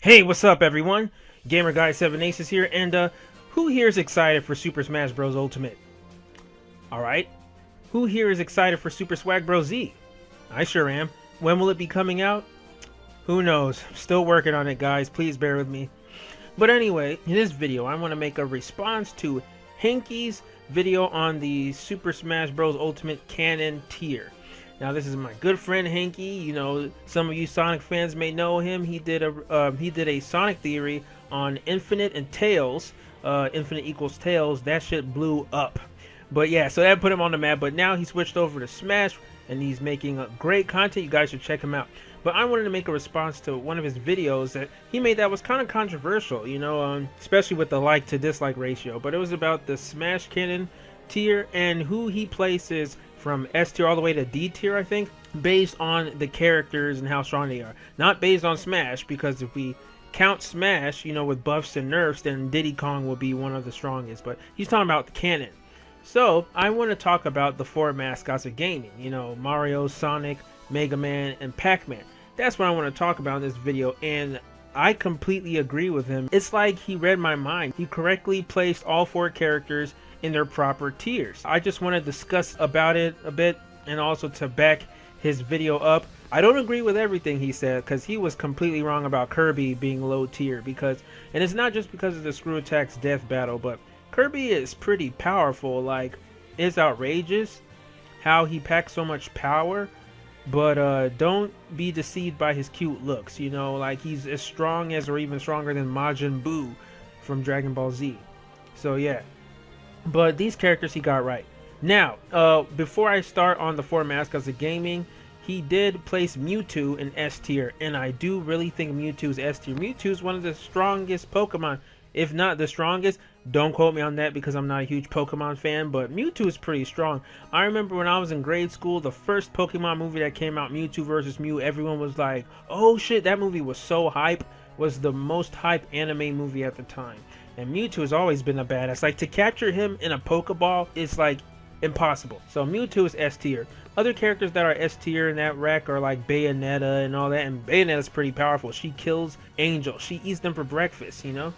Hey, what's up everyone? Gamer Guy 7 Aces here, and who here is excited for Super Smash Bros. Ultimate? Alright. Who here is excited for Super Swag Bros. Z? I sure am. When will it be coming out? Who knows? Still working on it, guys. Please bear with me. But anyway, in this video, I want to make a response to Henke's video on the Super Smash Bros. Ultimate Canon tier. Now, this is my good friend Henke. You know, some of you Sonic fans may know him. He did a Sonic theory on Infinite and Tails. Infinite equals Tails. That shit blew up. But yeah, so that put him on the map. But now he switched over to Smash, and he's making great content. You guys should check him out. But I wanted to make a response to one of his videos that he made that was kind of controversial, you know, especially with the like to dislike ratio. But it was about the Smash Canon tier and who he places from S tier all the way to D tier, I think, based on the characters and how strong they are. Not based on Smash, because if we count Smash, you know, with buffs and nerfs, then Diddy Kong will be one of the strongest. But he's talking about the canon. So I want to talk about the 4 mascots of gaming. You know, Mario, Sonic, Megaman, and Pac-Man. That's what I want to talk about in this video, and I completely agree with him. It's like he read my mind. He correctly placed all 4 characters in their proper tiers. I just want to discuss about it a bit, and also to back his video up. I don't agree with everything he said, because he was completely wrong about Kirby being low tier, because, and it's not just because of the Screw Attack's death battle, but Kirby is pretty powerful. Like, it's outrageous how he packs so much power, but don't be deceived by his cute looks. You know, like, he's as strong as or even stronger than Majin Buu from Dragon Ball Z. So yeah, but these characters he got right. Now, before I start on the 4 mascots of gaming, he did place Mewtwo in S tier, and I do really think Mewtwo is S tier. Mewtwo is one of the strongest Pokemon, if not the strongest. Don't quote me on that because I'm not a huge Pokemon fan, but Mewtwo is pretty strong. I remember when I was in grade school, the first Pokemon movie that came out, Mewtwo vs. Mew, everyone was like, oh shit, that movie was so hype. Was the most hype anime movie at the time. And Mewtwo has always been a badass. Like, to capture him in a Pokeball is like impossible. So Mewtwo is S tier. Other characters that are S tier in that rack are like Bayonetta and all that. And Bayonetta's pretty powerful. She kills angels. She eats them for breakfast, you know?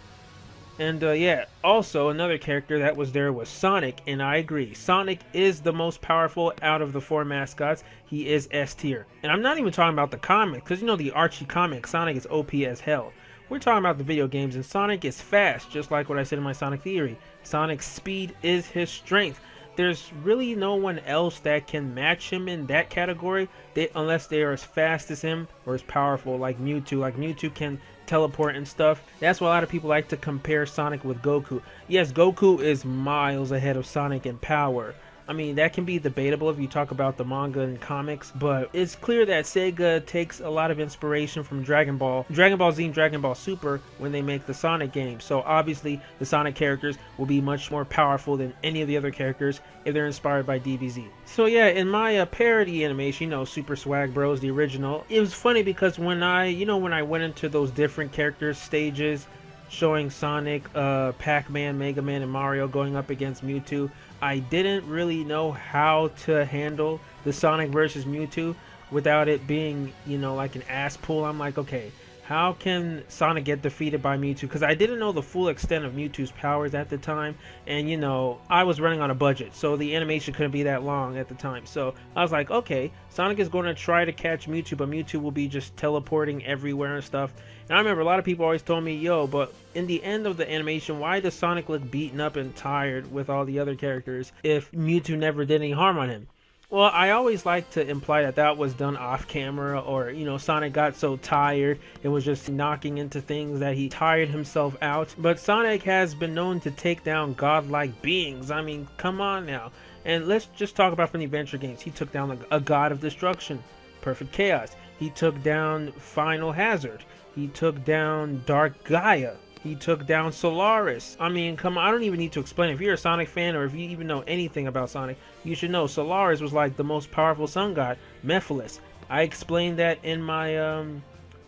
And yeah, also another character that was there was Sonic, and I agree. Sonic is the most powerful out of the 4 mascots. He is S tier. And I'm not even talking about the comic, because you know the Archie comic, Sonic is OP as hell. We're talking about the video games, and Sonic is fast, just like what I said in my Sonic theory. Sonic's speed is his strength. There's really no one else that can match him in that category, unless they are as fast as him or as powerful like Mewtwo. Like, Mewtwo can teleport and stuff. That's why a lot of people like to compare Sonic with Goku. Yes, Goku is miles ahead of Sonic in power. I mean, that can be debatable if you talk about the manga and comics, but it's clear that Sega takes a lot of inspiration from Dragon Ball Z and Dragon Ball Super when they make the Sonic games. So obviously the Sonic characters will be much more powerful than any of the other characters if they're inspired by DBZ. So yeah, in my parody animation, you know, Super Swag Bros, the original, it was funny because when I went into those different character stages, showing Sonic, Pac-Man, Megaman, and Mario going up against Mewtwo, I didn't really know how to handle the Sonic versus Mewtwo without it being, you know, like an ass pull. I'm like, okay, how can Sonic get defeated by Mewtwo? Because I didn't know the full extent of Mewtwo's powers at the time, and you know, I was running on a budget, so the animation couldn't be that long at the time. So I was like, okay, Sonic is going to try to catch Mewtwo, but Mewtwo will be just teleporting everywhere and stuff. And I remember a lot of people always told me, yo, but in the end of the animation, why does Sonic look beaten up and tired with all the other characters if Mewtwo never did any harm on him? Well, I always like to imply that that was done off camera, or, you know, Sonic got so tired it was just knocking into things that he tired himself out. But Sonic has been known to take down godlike beings. I mean, come on now. And let's just talk about from the adventure games. He took down a god of destruction, Perfect Chaos. He took down Final Hazard. He took down Dark Gaia. He took down Solaris. I mean, come on, I don't even need to explain. If you're a Sonic fan, or if you even know anything about Sonic, you should know Solaris was like the most powerful sun god, Mephiles. I explained that in my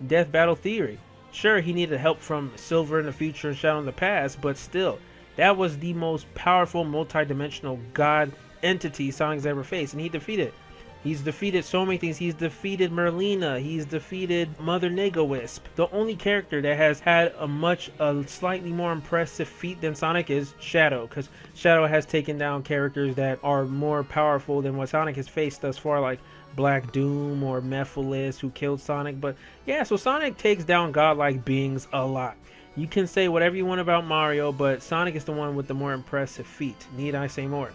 death battle theory. Sure, he needed help from Silver in the future and Shadow in the past, but still, that was the most powerful multi-dimensional god entity Sonic's ever faced, and he defeated it. He's defeated so many things. He's defeated Merlina. He's defeated Mother Nega-Wisp. The only character that has had a slightly more impressive feat than Sonic is Shadow, because Shadow has taken down characters that are more powerful than what Sonic has faced thus far, like Black Doom or Mephiles, who killed Sonic. But yeah, so Sonic takes down godlike beings a lot. You can say whatever you want about Mario, but Sonic is the one with the more impressive feat. Need I say more?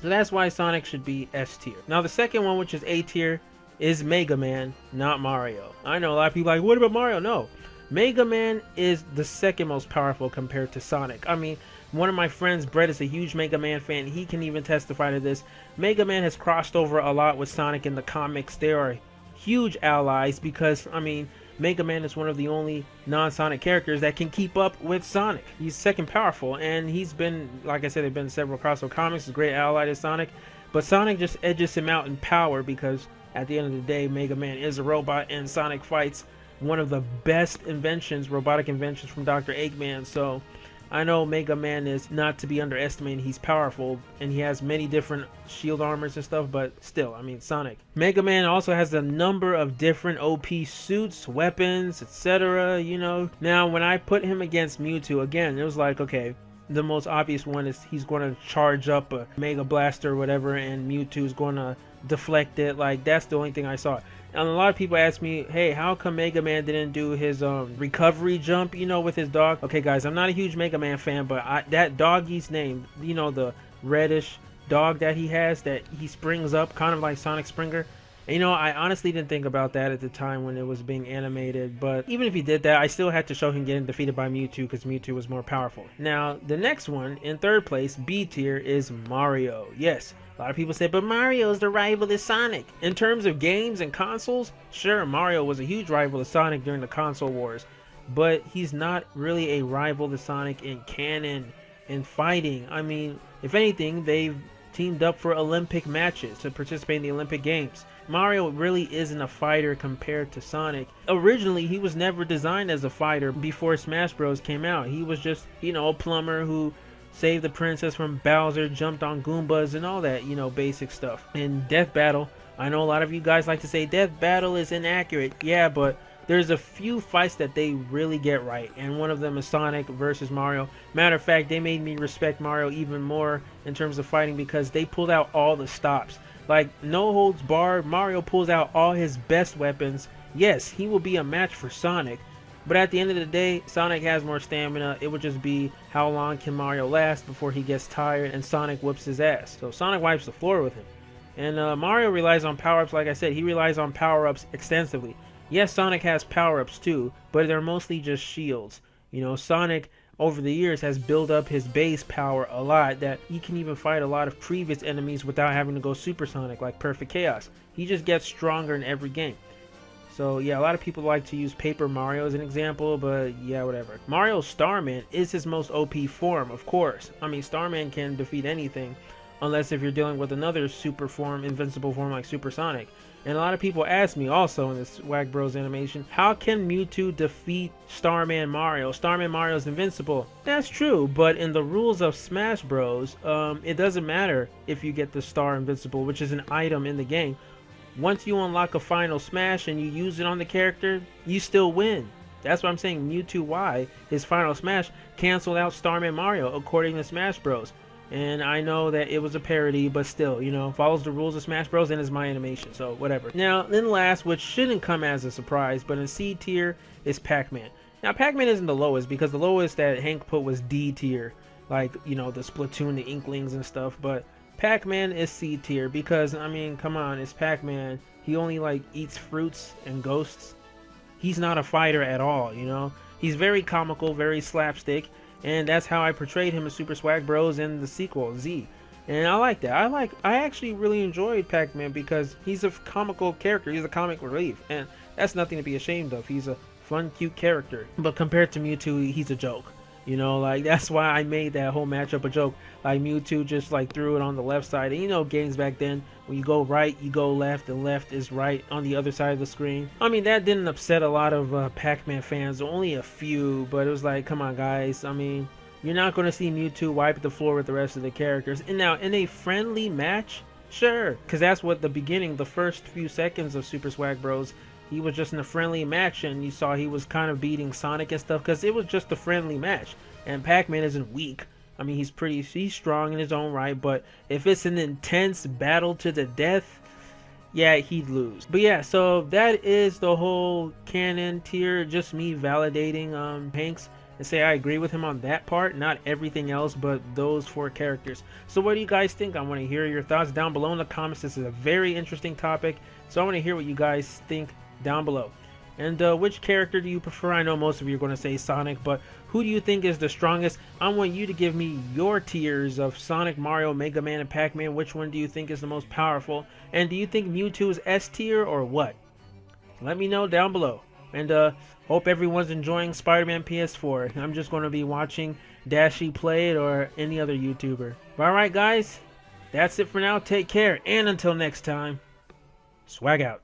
So that's why Sonic should be S tier. Now the second one, which is A tier, is Megaman, not Mario. I know a lot of people are like, what about Mario? No. Megaman is the second most powerful compared to Sonic. I mean, one of my friends, Brett, is a huge Megaman fan. He can even testify to this. Megaman has crossed over a lot with Sonic in the comics. They are huge allies because, I mean, Mega Man is one of the only non-Sonic characters that can keep up with Sonic. He's second powerful, and he's been, like I said, there have been several crossover comics. He's a great ally to Sonic, but Sonic just edges him out in power because at the end of the day, Mega Man is a robot, and Sonic fights one of the best inventions, robotic inventions from Dr. Eggman. So I know Mega Man is not to be underestimated. He's powerful, and he has many different shield armors and stuff, but still, I mean, Sonic. Mega Man also has a number of different OP suits, weapons, etc., you know. Now, when I put him against Mewtwo, again, it was like, okay, the most obvious one is he's going to charge up a Mega Blaster or whatever, and Mewtwo's going to deflect it. Like, that's the only thing I saw. And a lot of people ask me, hey, how come Mega Man didn't do his recovery jump, you know, with his dog? Okay, guys, I'm not a huge Mega Man fan, but that doggy's name, you know, the reddish dog that he has, that he springs up, kind of like Sonic Springer. And, you know, I honestly didn't think about that at the time when it was being animated. But even if he did that, I still had to show him getting defeated by Mewtwo because Mewtwo was more powerful. Now, the next one, in third place, B tier, is Mario. Yes. A lot of people say, but Mario is the rival to Sonic. In terms of games and consoles, sure, Mario was a huge rival to Sonic during the console wars, but he's not really a rival to Sonic in canon, in fighting. I mean, if anything, they've teamed up for Olympic matches to participate in the Olympic Games. Mario really isn't a fighter compared to Sonic. Originally, he was never designed as a fighter before Smash Bros. Came out. He was just, you know, a plumber who saved the princess from Bowser, jumped on Goombas, and all that, you know, basic stuff. In Death Battle, I know a lot of you guys like to say Death Battle is inaccurate. Yeah, but there's a few fights that they really get right, and one of them is Sonic versus Mario. Matter of fact, they made me respect Mario even more in terms of fighting because they pulled out all the stops. Like, no holds barred, Mario pulls out all his best weapons. Yes, he will be a match for Sonic, but at the end of the day, Sonic has more stamina. It would just be how long can Mario last before he gets tired and Sonic whips his ass. So Sonic wipes the floor with him. And Mario relies on power-ups. Like I said, he relies on power-ups extensively. Yes, Sonic has power-ups too, but they're mostly just shields. You know, Sonic over the years has built up his base power a lot, that he can even fight a lot of previous enemies without having to go supersonic, like Perfect Chaos. He just gets stronger in every game. So yeah, a lot of people like to use Paper Mario as an example, but yeah, whatever. Mario Starman is his most OP form, of course. I mean, Starman can defeat anything, unless if you're dealing with another super form, invincible form like Supersonic. And a lot of people ask me also in this Swag Bros animation, how can Mewtwo defeat Starman Mario? Starman Mario is invincible. That's true, but in the rules of Smash Bros, it doesn't matter if you get the Star Invincible, which is an item in the game. Once you unlock a final smash and you use it on the character, you still win. That's what I'm saying. Mewtwo Y, his final smash, canceled out Starman Mario according to Smash Bros. And I know that it was a parody, but still, you know, follows the rules of Smash Bros. And is my animation, so whatever. Now, then last, which shouldn't come as a surprise, but in C tier, is Pac-Man. Now, Pac-Man isn't the lowest, because the lowest that Hank put was D tier. Like, you know, the Splatoon, the Inklings and stuff, but Pac-Man is C tier because, I mean, come on, it's Pac-Man. He only, like, eats fruits and ghosts. He's not a fighter at all, you know? He's very comical, very slapstick, and that's how I portrayed him in Super Swag Bros in the sequel, Z. And I like that. I actually really enjoyed Pac-Man because he's a comical character. He's a comic relief, and that's nothing to be ashamed of. He's a fun, cute character. But compared to Mewtwo, he's a joke. You know, like, that's why I made that whole matchup a joke. Like, Mewtwo just, like, threw it on the left side. And, you know, games back then, when you go right, you go left, and left is right on the other side of the screen. I mean, that didn't upset a lot of Pac-Man fans. Only a few, but it was like, come on, guys. I mean, you're not going to see Mewtwo wipe the floor with the rest of the characters. And now, in a friendly match, Sure, because that's what the beginning, the first few seconds of Super Swag Bros, he was just in a friendly match, and you saw he was kind of beating Sonic and stuff, because it was just a friendly match. And Pac-Man isn't weak. I mean, he's strong in his own right, but if it's an intense battle to the death, yeah, he'd lose. But yeah, so that is the whole Canon tier, just me validating Hanks and say I agree with him on that part, not everything else, but those 4 characters. So what do you guys think? I want to hear your thoughts down below in the comments. This is a very interesting topic, so I want to hear what you guys think down below. And which character do you prefer? I know most of you are going to say Sonic, but who do you think is the strongest? I want you to give me your tiers of Sonic, Mario, Mega Man, and Pac-Man. Which one do you think is the most powerful? And do you think Mewtwo is S tier or what? Let me know down below. And hope everyone's enjoying Spider-Man PS4. I'm just going to be watching Dashie play it or any other YouTuber. Alright guys, that's it for now. Take care, and until next time, swag out.